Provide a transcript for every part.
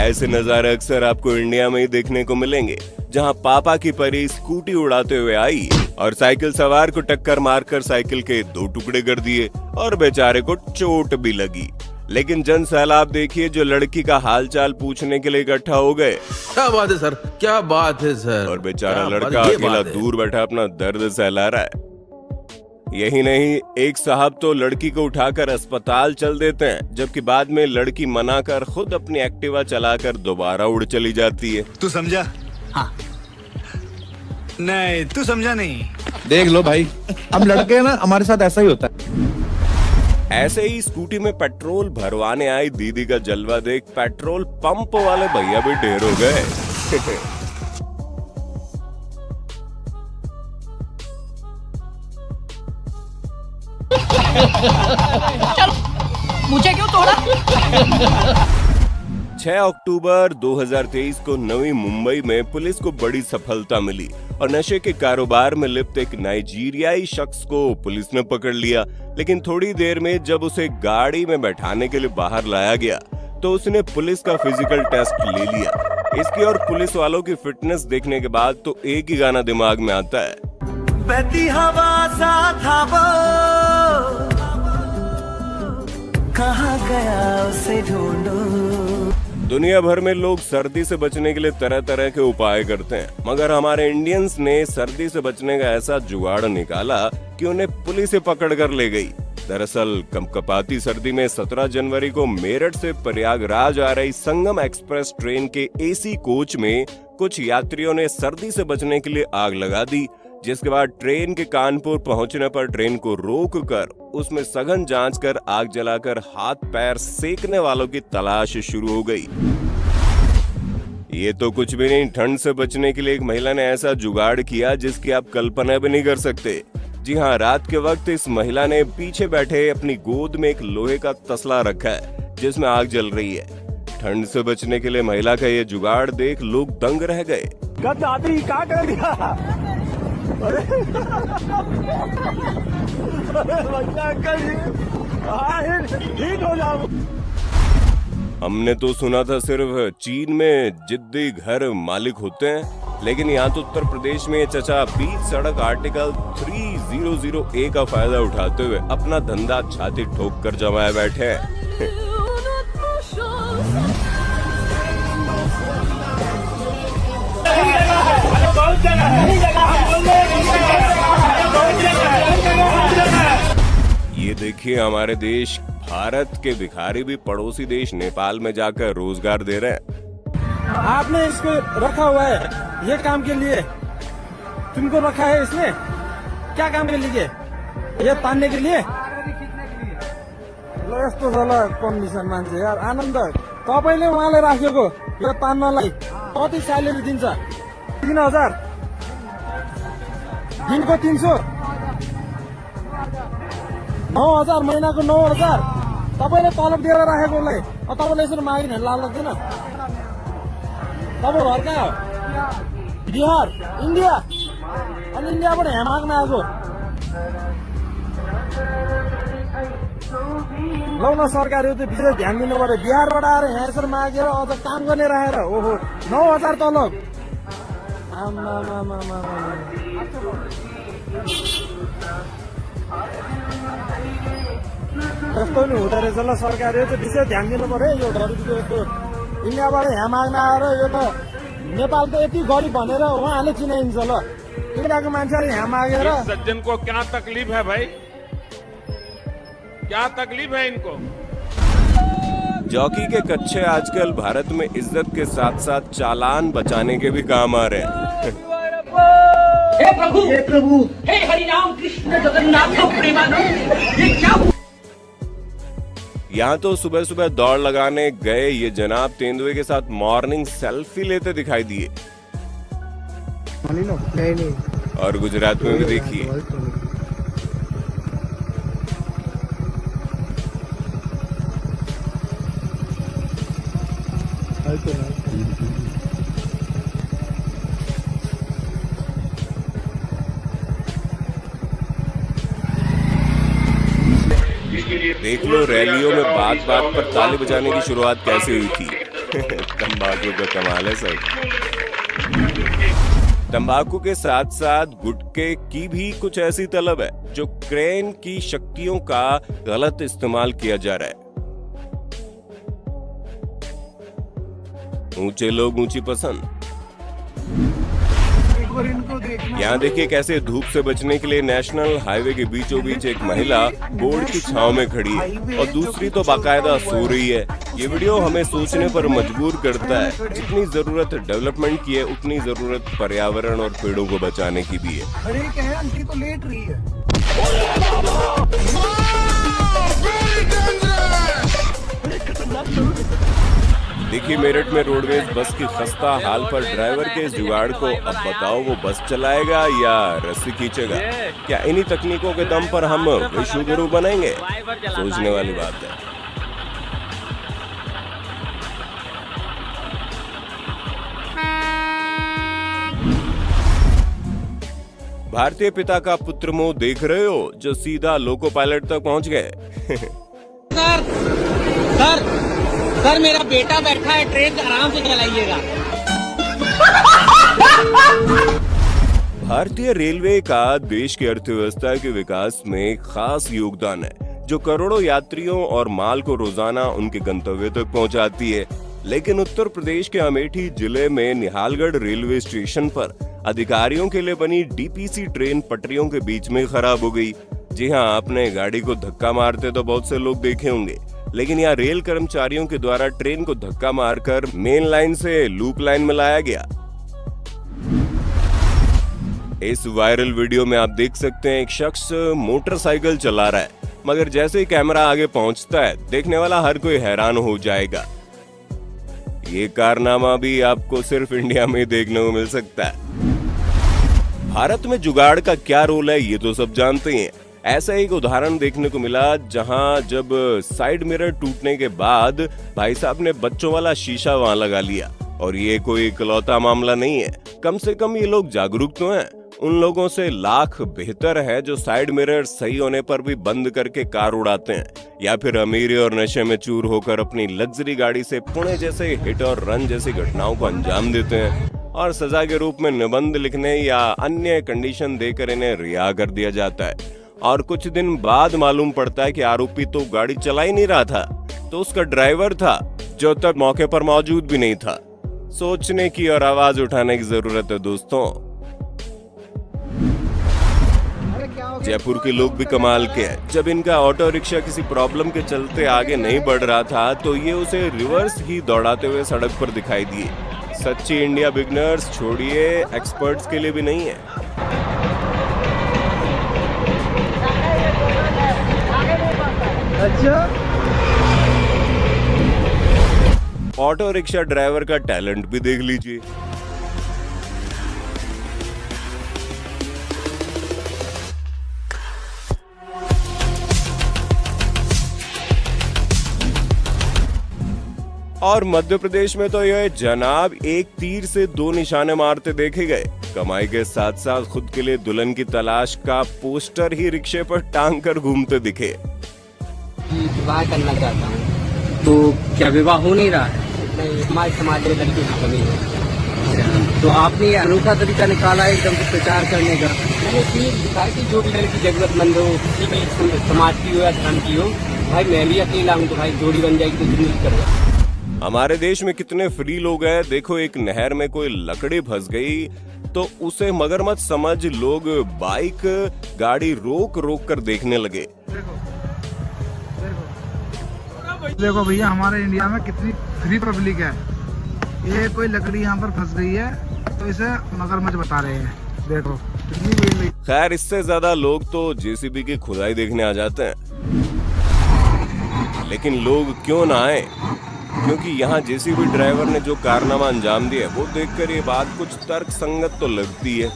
ऐसे नजारे अक्सर आपको इंडिया में ही देखने को मिलेंगे, जहां पापा की परी स्कूटी उड़ाते हुए आई और साइकिल सवार को टक्कर मारकर साइकिल के 2 टुकड़े कर दिए और बेचारे को चोट भी लगी। लेकिन जन सैलाब देखिए जो लड़की का हालचाल पूछने के लिए इकट्ठा हो गए। क्या बात है सर, क्या बात है सर। और बेचारा लड़का अकेला दूर बैठा अपना दर्द सहला रहा है। यही नहीं, एक साहब तो लड़की को उठाकर अस्पताल चल देते हैं, जबकि बाद में लड़की मना कर खुद अपनी एक्टिवा चलाकर दोबारा उड़ चली जाती है। तू समझा? हाँ। नहीं, तू समझा नहीं। देख लो भाई, हम लड़के हैं ना, हमारे साथ ऐसा ही होता है। ऐसे ही स्कूटी में पेट्रोल भरवाने आई दीदी का जलवा देख पेट्रोल पंप वाले भैया भी ढेर हो गए। मुझे क्यों तोड़ा? 6 अक्टूबर 2023 को नवी मुंबई में पुलिस को बड़ी सफलता मिली और नशे के कारोबार में लिप्त एक नाइजीरियाई शख्स को पुलिस ने पकड़ लिया। लेकिन थोड़ी देर में जब उसे गाड़ी में बैठाने के लिए बाहर लाया गया तो उसने पुलिस का फिजिकल टेस्ट ले लिया। इसकी और पुलिस वालों की फिटनेस देखने के बाद तो एक ही गाना दिमाग में आता है, बहती हवा सा था वो, कहाँ गया उसे ढूंढूं। दुनिया भर में लोग सर्दी से बचने के लिए तरह तरह के उपाय करते हैं, मगर हमारे इंडियंस ने सर्दी से बचने का ऐसा जुगाड़ निकाला कि उन्हें पुलिस पकड़ कर ले गई। दरअसल कपकपाती सर्दी में 17 जनवरी को मेरठ से प्रयागराज आ रही संगम एक्सप्रेस ट्रेन के एसी कोच में कुछ यात्रियों ने सर्दी से बचने के लिए आग लगा दी, जिसके बाद ट्रेन के कानपुर पहुंचने पर ट्रेन को रोककर उसमें सघन जांच कर आग जलाकर हाथ पैर सेकने वालों की तलाश शुरू हो गई। ये तो कुछ भी नहीं, ठंड से बचने के लिए एक महिला ने ऐसा जुगाड़ किया जिसकी आप कल्पना भी नहीं कर सकते। जी हाँ, रात के वक्त इस महिला ने पीछे बैठे अपनी गोद में एक लोहे का तसला रखा है जिसमें आग जल रही है। ठंड से बचने के लिए महिला का ये जुगाड़ देख लोग दंग रह गए। क्या कर दिया? अरे ठीक हो जाओ। हमने तो सुना था सिर्फ चीन में जिद्दी घर मालिक होते हैं, लेकिन यहाँ तो उत्तर प्रदेश में चचा बीच सड़क आर्टिकल 3001 का फायदा उठाते हुए अपना धंधा छाती ठोक कर जमाए बैठे हैं। ये देखिए, हमारे देश भारत के भिखारी भी पड़ोसी देश नेपाल में जाकर रोजगार दे रहे हैं। आपने इसको रखा हुआ है ये काम के लिए, तुमको रखा है इसने क्या काम के लिए? ये तान्ने के लिए। ल यस्तो छ ल कन्डिसन मान्छे यार। आनन्द तपाईँले उहाँले राखेको यो तान्नलाई कति स्यालेरी दिन्छ? 3000 दिनको 300, 9000 महिनाको 9000। तपाईँले तलब दिएर राखेकोलाई तपाईँले यसरी माग्यो भने लाल लाग्दैन? तपाईँ घर कहाँ हो? बिहार, इन्डिया। अनि इन्डियाबाट यहाँ माग्न आएको। लौ न सरकारले त्यो विशेष ध्यान दिनु पर्यो। बिहारबाट आएर यहाँ यसरी मागेर अझ काम गर्ने राखेर ओहो 9000 तलब। यस्तो नि हुँदो रहेछ ल। सरकारले चाहिँ विशेष ध्यान दिनु पर्यो। यो यस्तो इन्डियाबाट यहाँ माग्न आएर यो त नेपालको यति गरिब भनेर उहाँले चिनाइन्छ ल। इन्डियाको मान्छेले यहाँ मागेर। सज्जन को क्या तकलीफ है भाई, क्या तकलीफ है इनको? जॉकी के कच्चे आजकल भारत में इज्जत के साथ साथ चालान बचाने के भी काम आ रहे हैं। हे प्रभु, हे हरि राम कृष्ण जगन्नाथ प्रेमानंद, ये क्या? यहाँ तो सुबह सुबह दौड़ लगाने गए ये जनाब तेंदुए के साथ मॉर्निंग सेल्फी लेते दिखाई दिए। और गुजरात में भी देखिए। देख लो रैलियों में बात बात पर ताली बजाने की शुरुआत कैसे हुई थी। तंबाकू का कमाल है सर। तंबाकू के साथ साथ गुटखे की भी कुछ ऐसी तलब है जो क्रेन की शक्तियों का गलत इस्तेमाल किया जा रहा है। ऊंचे लोग ऊंची पसंद। यहाँ देखिए कैसे धूप से बचने के लिए नेशनल हाईवे के बीचों बीच एक महिला बोर्ड की छांव में खड़ी है और दूसरी तो बाकायदा सो रही है। ये वीडियो हमें सोचने पर मजबूर करता है। जितनी जरूरत डेवलपमेंट की है उतनी जरूरत पर्यावरण और पेड़ों को बचाने की भी है। तो लेट रही है। देखिए मेरठ में रोडवेज बस की खस्ता हाल पर ड्राइवर के इस जुगाड़ को अब बताओ वो बस चलाएगा या रस्सी खींचेगा। क्या इन्हीं तकनीकों के दम पर हम विश्व गुरु बनेंगे? सोचने वाली बात है। भारतीय पिता का पुत्र मुंह देख रहे हो जो सीधा लोको पायलट तक पहुंच गए। सर मेरा बेटा बैठा है, ट्रेन आराम से चलाइएगा। भारतीय रेलवे का देश की अर्थव्यवस्था के विकास में खास योगदान है, जो करोड़ों यात्रियों और माल को रोजाना उनके गंतव्य तक पहुंचाती है। लेकिन उत्तर प्रदेश के अमेठी जिले में निहालगढ़ रेलवे स्टेशन पर अधिकारियों के लिए बनी डीपीसी ट्रेन पटरियों के बीच में खराब हो गई। जी हाँ, आपने गाड़ी को धक्का मारते तो बहुत से लोग देखे होंगे, लेकिन यहाँ रेल कर्मचारियों के द्वारा ट्रेन को धक्का मारकर मेन लाइन से लूप लाइन में लाया गया। इस वायरल वीडियो में आप देख सकते हैं एक शख्स मोटरसाइकिल चला रहा है, मगर जैसे ही कैमरा आगे पहुंचता है देखने वाला हर कोई हैरान हो जाएगा। ये कारनामा भी आपको सिर्फ इंडिया में देखने को मिल सकता है। भारत में जुगाड़ का क्या रोल है ये तो सब जानते हैं। ऐसा एक उदाहरण देखने को मिला जहां जब साइड मिरर टूटने के बाद भाई साहब ने बच्चों वाला शीशा वहां लगा लिया। और ये कोई इकलौता मामला नहीं है, कम से कम ये लोग जागरूक तो हैं। उन लोगों से लाख बेहतर है जो साइड मिरर सही होने पर भी बंद करके कार उड़ाते हैं, या फिर अमीरी और नशे में चूर होकर अपनी लग्जरी गाड़ी से पुणे जैसे हिट और रन जैसी घटनाओं को अंजाम देते हैं और सजा के रूप में निबंध लिखने या अन्य कंडीशन देकर इन्हें रिहा कर दिया जाता है। और कुछ दिन बाद मालूम पड़ता है कि आरोपी तो गाड़ी चला ही नहीं रहा था, तो उसका ड्राइवर था जो तब मौके पर मौजूद भी नहीं था। सोचने की और आवाज उठाने की जरूरत है दोस्तों। जयपुर के लोग भी कमाल के हैं। जब इनका ऑटो रिक्शा किसी प्रॉब्लम के चलते आगे नहीं बढ़ रहा था तो ये उसे रिवर्स ही दौड़ाते हुए सड़क पर दिखाई दिए। सच्ची इंडिया बिगनर्स छोड़िए एक्सपर्ट्स के लिए भी नहीं है। अच्छा, ऑटो रिक्शा ड्राइवर का टैलेंट भी देख लीजिए। और मध्य प्रदेश में तो यह जनाब एक तीर से दो निशाने मारते देखे गए। कमाई के साथ साथ खुद के लिए दुल्हन की तलाश का पोस्टर ही रिक्शे पर टांग कर घूमते दिखे। विवाह करना चाहता हूँ। तो क्या विवाह हो नहीं रहा है? नहीं, हमारे समाज में लड़की की कमी है। तो आपने ये अनूठा तरीका निकाला है एकदम प्रचार करने का। मैंने इसलिए दिखा कि जो भी लड़की जरूरतमंद हो, किसी भी समाज की हो या धर्म की हो, भाई मैं भी अकेला हूँ तो भाई जोड़ी बन जाएगी तो जिंदगी कर। हमारे देश में कितने फ्री लोग हैं। देखो एक नहर में कोई लकड़ी फंस गई तो उसे मगरमच्छ समझ लोग बाइक गाड़ी रोक रोक कर देखने लगे। देखो भैया हमारे इंडिया में कितनी फ्री पब्लिक है। ये कोई लकड़ी यहाँ पर फंस गई है तो इसे मगरमच्छ बता रहे हैं। देखो कितनी भीड़। खैर इससे ज्यादा लोग तो जेसीबी की खुदाई देखने आ जाते हैं, लेकिन लोग क्यों ना आए, क्योंकि यहाँ जेसीबी ड्राइवर ने जो कारनामा अंजाम दिया वो देखकर ये बात कुछ तर्क संगत तो लगती है।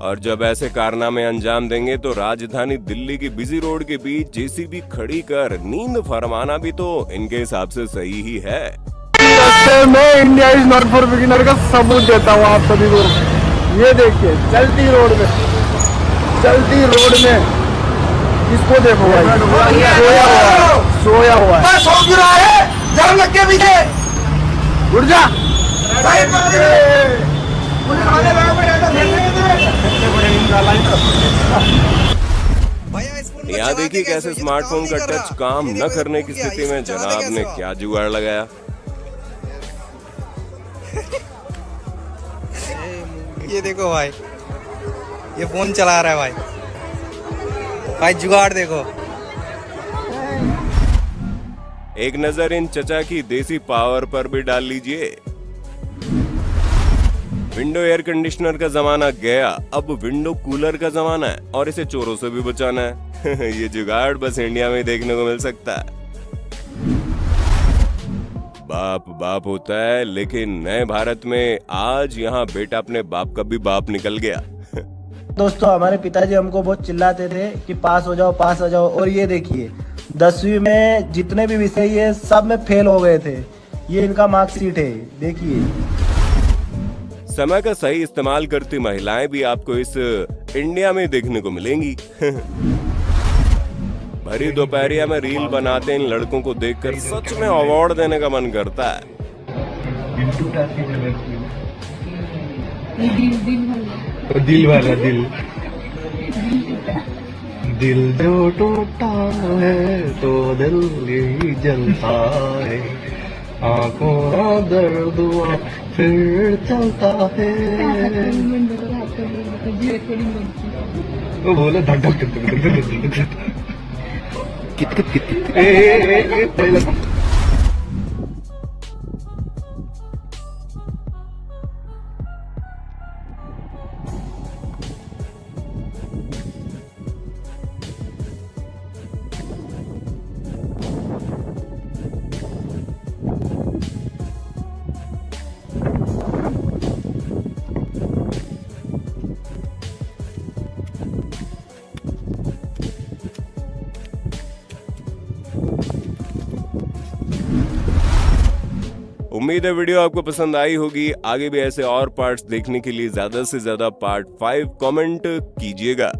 और जब ऐसे कारनामे अंजाम देंगे तो राजधानी दिल्ली की बिजी रोड के बीच जेसीबी खड़ी कर नींद फरमाना भी तो इनके हिसाब से सही ही है। मैं India is not for beginner का सबूत देता हूँ आप सभी को। ये देखिए चलती रोड में इसको देखो भाई, सोया हुआ है। सो क्यों रहा है? जब लग के पीछे उठ जा। यहाँ देखिए कैसे स्मार्टफोन का टच काम न करने की स्थिति में जनाब ने क्या जुगाड़ लगाया। ये देखो भाई, ये फोन चला रहा है भाई जुगाड़ देखो। एक नजर इन चचा की देसी पावर पर भी डाल लीजिए। विंडो एयर कंडीशनर का जमाना गया, अब विंडो कूलर का जमाना है और इसे चोरों से भी बचाना है। ये जुगाड़ बस इंडिया में देखने को मिल सकता है। बाप बाप होता है, लेकिन नए भारत में आज यहाँ बेटा अपने बाप का भी बाप निकल गया। दोस्तों, हमारे पिताजी हमको बहुत चिल्लाते थे कि पास हो जाओ, और ये देखिए 10वीं में जितने भी विषय है सब में फेल हो गए थे। ये इनका मार्कशीट है, देखिए। समय का सही इस्तेमाल करती महिलाएं भी आपको इस इंडिया में देखने को मिलेंगी। भरी दोपहरिया में रील बनाते इन लड़कों को देखकर सच में अवार्ड देने का मन करता है। दिल वाला दिल जो टूटा है तो दिल यही जलता है, आंखों का दर्द हुआ फिर चलता है। वो बोले धक धक धक धक धक धक धक कित कित कित। उम्मीद है वीडियो आपको पसंद आई होगी। आगे भी ऐसे और पार्ट्स देखने के लिए ज्यादा से ज्यादा पार्ट 5 कमेंट कीजिएगा।